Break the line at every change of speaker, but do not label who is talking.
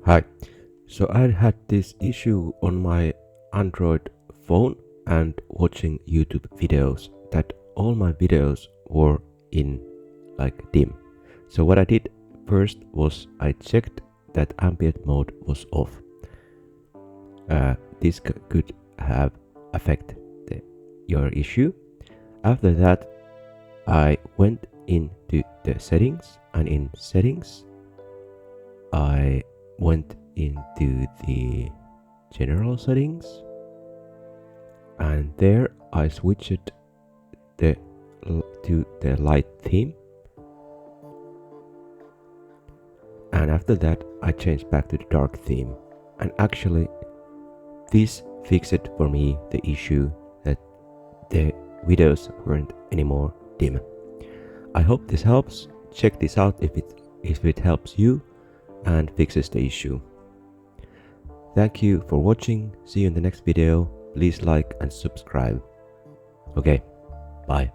Hi. So I had this issue on my Android phone and watching YouTube videos that all my videos were in dim. So what I did first was I checked that ambient mode was off. This could have affect your issue. After that, I went into the settings, and in settings I went into the general settings, and there I switched to the light theme, and after that I changed back to the dark theme, and actually this fixed for me the issue that the videos weren't anymore dim. I hope this helps. Check this out if it helps you and fixes the issue. Thank you for watching. See you in the next video. Please like and subscribe. Okay, bye.